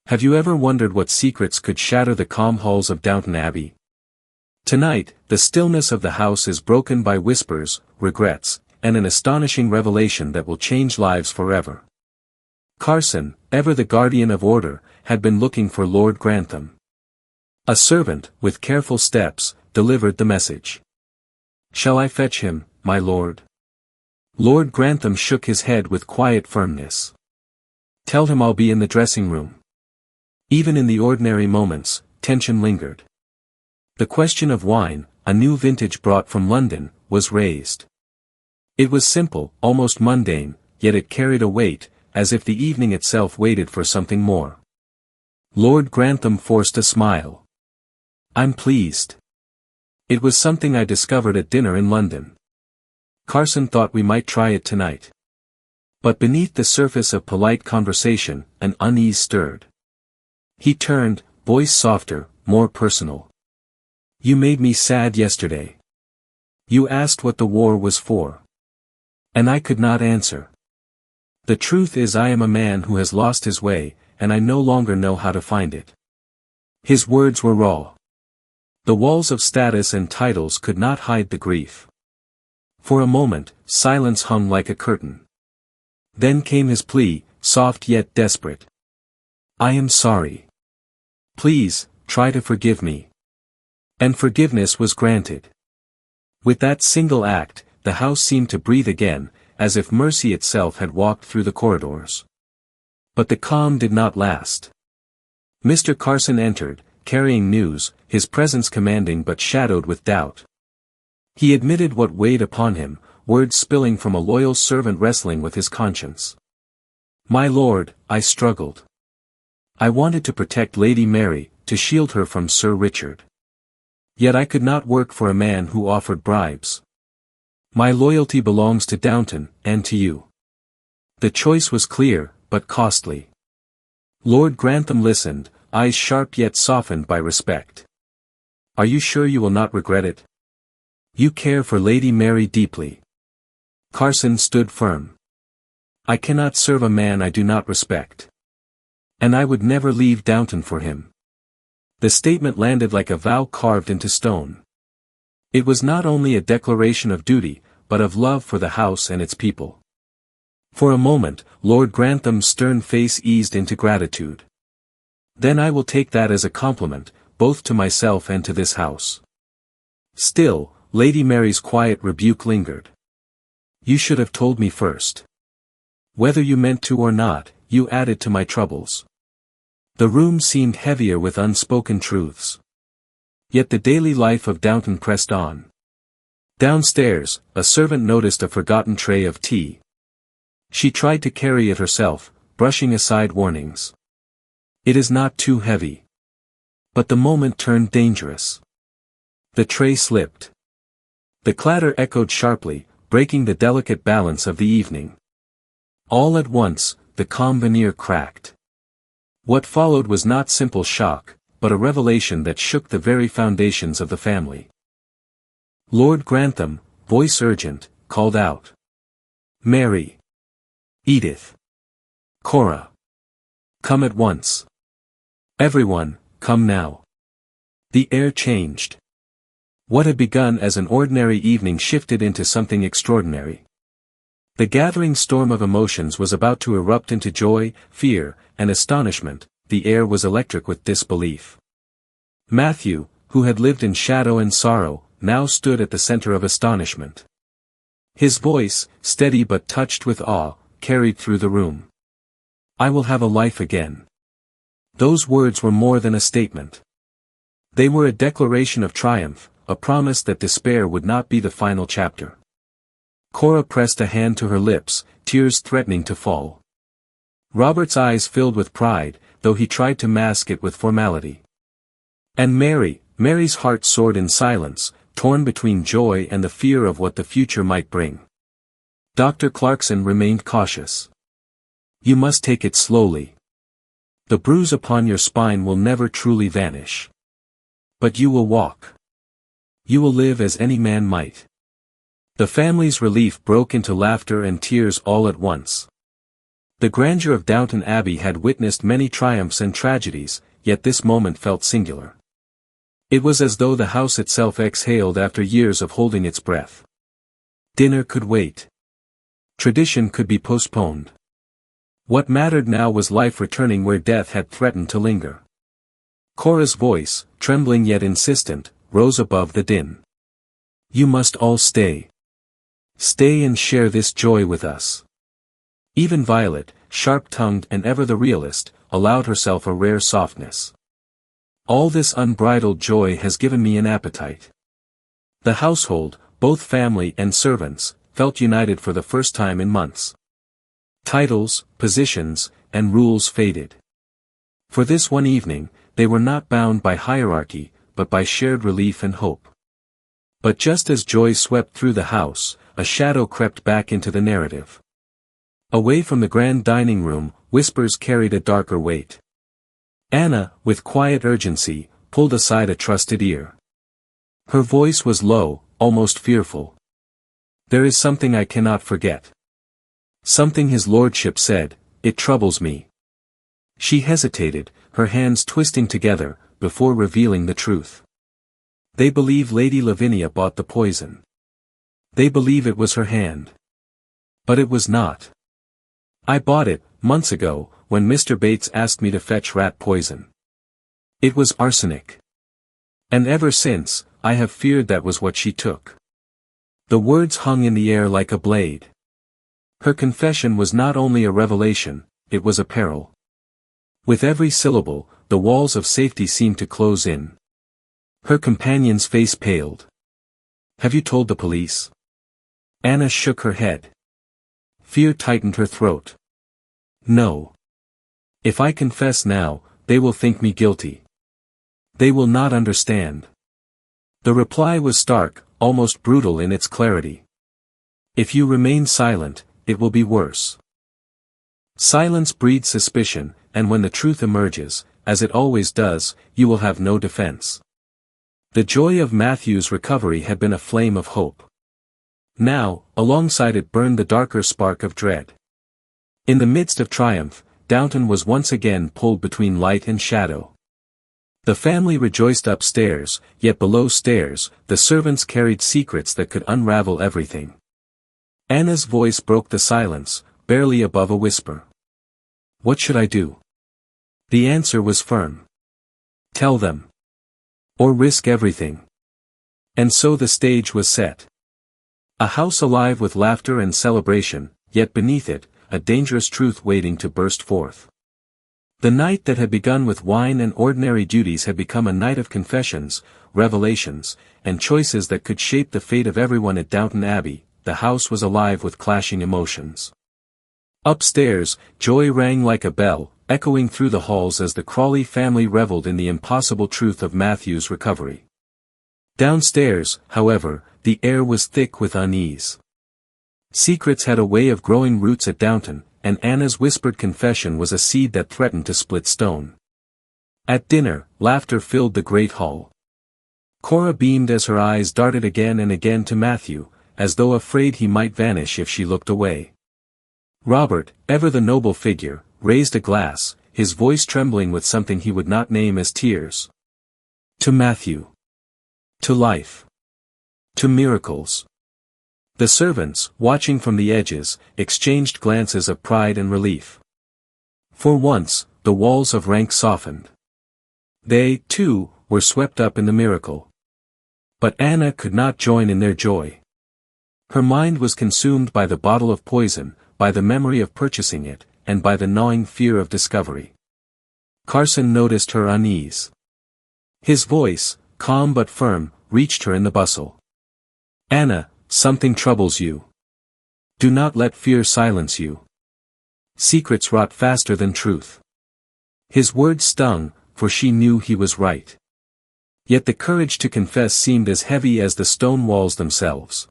Have you ever wondered what secrets could shatter the calm halls of Downton Abbey? Tonight, the stillness of the house is broken by whispers, regrets, and an astonishing revelation that will change lives forever. Carson, ever the guardian of order, had been looking for Lord Grantham. A servant, with careful steps, delivered the message. "Shall I fetch him, my lord?" Lord Grantham shook his head with quiet firmness. "Tell him I'll be in the dressing room." Even in the ordinary moments, tension lingered. The question of wine, a new vintage brought from London, was raised. It was simple, almost mundane, yet it carried a weight, as if the evening itself waited for something more. Lord Grantham forced a smile. "I'm pleased. It was something I discovered at dinner in London. Carson thought we might try it tonight." But beneath the surface of polite conversation, an unease stirred. He turned, voice softer, more personal. "You made me sad yesterday. You asked what the war was for. And I could not answer. The truth is I am a man who has lost his way, and I no longer know how to find it." His words were raw. The walls of status and titles could not hide the grief. For a moment, silence hung like a curtain. Then came his plea, soft yet desperate. "I am sorry. Please, try to forgive me." And forgiveness was granted. With that single act, the house seemed to breathe again, as if mercy itself had walked through the corridors. But the calm did not last. Mr. Carson entered, carrying news, his presence commanding but shadowed with doubt. He admitted what weighed upon him, words spilling from a loyal servant wrestling with his conscience. "My lord, I struggled. I wanted to protect Lady Mary, to shield her from Sir Richard. Yet I could not work for a man who offered bribes. My loyalty belongs to Downton, and to you." The choice was clear, but costly. Lord Grantham listened, eyes sharp yet softened by respect. "Are you sure you will not regret it? You care for Lady Mary deeply." Carson stood firm. "I cannot serve a man I do not respect. And I would never leave Downton for him." The statement landed like a vow carved into stone. It was not only a declaration of duty, but of love for the house and its people. For a moment, Lord Grantham's stern face eased into gratitude. "Then I will take that as a compliment, both to myself and to this house." Still, Lady Mary's quiet rebuke lingered. "You should have told me first. Whether you meant to or not, you added to my troubles." The room seemed heavier with unspoken truths. Yet the daily life of Downton pressed on. Downstairs, a servant noticed a forgotten tray of tea. She tried to carry it herself, brushing aside warnings. "It is not too heavy." But the moment turned dangerous. The tray slipped. The clatter echoed sharply, breaking the delicate balance of the evening. All at once, the calm veneer cracked. What followed was not simple shock, but a revelation that shook the very foundations of the family. Lord Grantham, voice urgent, called out. "Mary! Edith! Cora! Come at once! Everyone, come now!" The air changed. What had begun as an ordinary evening shifted into something extraordinary. The gathering storm of emotions was about to erupt into joy, fear, and astonishment. The air was electric with disbelief. Matthew, who had lived in shadow and sorrow, now stood at the center of astonishment. His voice, steady but touched with awe, carried through the room. "I will have a life again." Those words were more than a statement. They were a declaration of triumph, a promise that despair would not be the final chapter. Cora pressed a hand to her lips, tears threatening to fall. Robert's eyes filled with pride, though he tried to mask it with formality. And Mary's heart soared in silence, torn between joy and the fear of what the future might bring. Dr. Clarkson remained cautious. "You must take it slowly. The bruise upon your spine will never truly vanish. But you will walk. You will live as any man might." The family's relief broke into laughter and tears all at once. The grandeur of Downton Abbey had witnessed many triumphs and tragedies, yet this moment felt singular. It was as though the house itself exhaled after years of holding its breath. Dinner could wait. Tradition could be postponed. What mattered now was life returning where death had threatened to linger. Cora's voice, trembling yet insistent, rose above the din. "You must all stay. Stay and share this joy with us." Even Violet, sharp-tongued and ever the realist, allowed herself a rare softness. "All this unbridled joy has given me an appetite." The household, both family and servants, felt united for the first time in months. Titles, positions, and rules faded. For this one evening, they were not bound by hierarchy, but by shared relief and hope. But just as joy swept through the house, a shadow crept back into the narrative. Away from the grand dining room, whispers carried a darker weight. Anna, with quiet urgency, pulled aside a trusted ear. Her voice was low, almost fearful. "There is something I cannot forget. Something his lordship said, it troubles me." She hesitated, her hands twisting together, before revealing the truth. "They believe Lady Lavinia bought the poison. They believe it was her hand. But it was not. I bought it, months ago, when Mr. Bates asked me to fetch rat poison. It was arsenic. And ever since, I have feared that was what she took." The words hung in the air like a blade. Her confession was not only a revelation, it was a peril. With every syllable, the walls of safety seemed to close in. Her companion's face paled. "Have you told the police?" Anna shook her head. Fear tightened her throat. "No. If I confess now, they will think me guilty. They will not understand." The reply was stark, almost brutal in its clarity. "If you remain silent, it will be worse. Silence breeds suspicion, and when the truth emerges, as it always does, you will have no defense." The joy of Matthew's recovery had been a flame of hope. Now, alongside it burned the darker spark of dread. In the midst of triumph, Downton was once again pulled between light and shadow. The family rejoiced upstairs, yet below stairs, the servants carried secrets that could unravel everything. Anna's voice broke the silence, barely above a whisper. "What should I do?" The answer was firm. "Tell them. Or risk everything." And so the stage was set. A house alive with laughter and celebration, yet beneath it, a dangerous truth waiting to burst forth. The night that had begun with wine and ordinary duties had become a night of confessions, revelations, and choices that could shape the fate of everyone at Downton Abbey. The house was alive with clashing emotions. Upstairs, joy rang like a bell, echoing through the halls as the Crawley family reveled in the impossible truth of Matthew's recovery. Downstairs, however, the air was thick with unease. Secrets had a way of growing roots at Downton, and Anna's whispered confession was a seed that threatened to split stone. At dinner, laughter filled the great hall. Cora beamed as her eyes darted again and again to Matthew, as though afraid he might vanish if she looked away. Robert, ever the noble figure, raised a glass, his voice trembling with something he would not name as tears. "To Matthew. To life. To miracles." The servants, watching from the edges, exchanged glances of pride and relief. For once, the walls of rank softened. They, too, were swept up in the miracle. But Anna could not join in their joy. Her mind was consumed by the bottle of poison, by the memory of purchasing it, and by the gnawing fear of discovery. Carson noticed her unease. His voice, calm but firm, reached her in the bustle. "Anna, something troubles you. Do not let fear silence you. Secrets rot faster than truth." His words stung, for she knew he was right. Yet the courage to confess seemed as heavy as the stone walls themselves.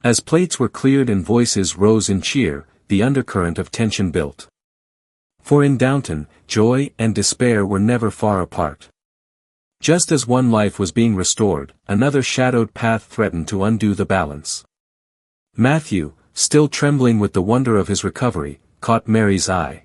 As plates were cleared and voices rose in cheer, the undercurrent of tension built. For in Downton, joy and despair were never far apart. Just as one life was being restored, another shadowed path threatened to undo the balance. Matthew, still trembling with the wonder of his recovery, caught Mary's eye.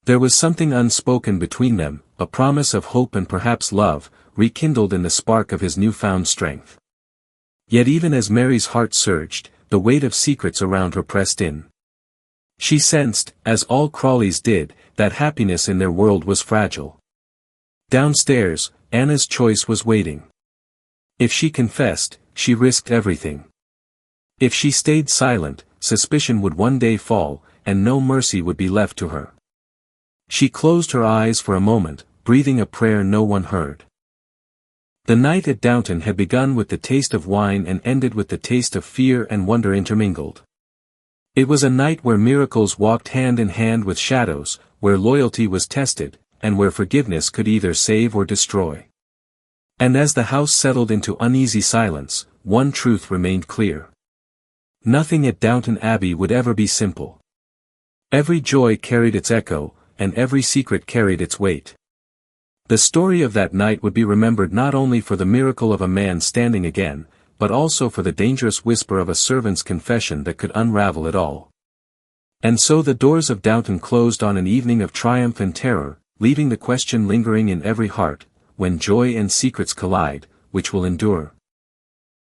There was something unspoken between them, a promise of hope and perhaps love, rekindled in the spark of his newfound strength. Yet even as Mary's heart surged, the weight of secrets around her pressed in. She sensed, as all Crawleys did, that happiness in their world was fragile. Downstairs, Anna's choice was waiting. If she confessed, she risked everything. If she stayed silent, suspicion would one day fall, and no mercy would be left to her. She closed her eyes for a moment, breathing a prayer no one heard. The night at Downton had begun with the taste of wine and ended with the taste of fear and wonder intermingled. It was a night where miracles walked hand in hand with shadows, where loyalty was tested, and where forgiveness could either save or destroy. And as the house settled into uneasy silence, one truth remained clear. Nothing at Downton Abbey would ever be simple. Every joy carried its echo, and every secret carried its weight. The story of that night would be remembered not only for the miracle of a man standing again, but also for the dangerous whisper of a servant's confession that could unravel it all. And so the doors of Downton closed on an evening of triumph and terror, leaving the question lingering in every heart, when joy and secrets collide, which will endure?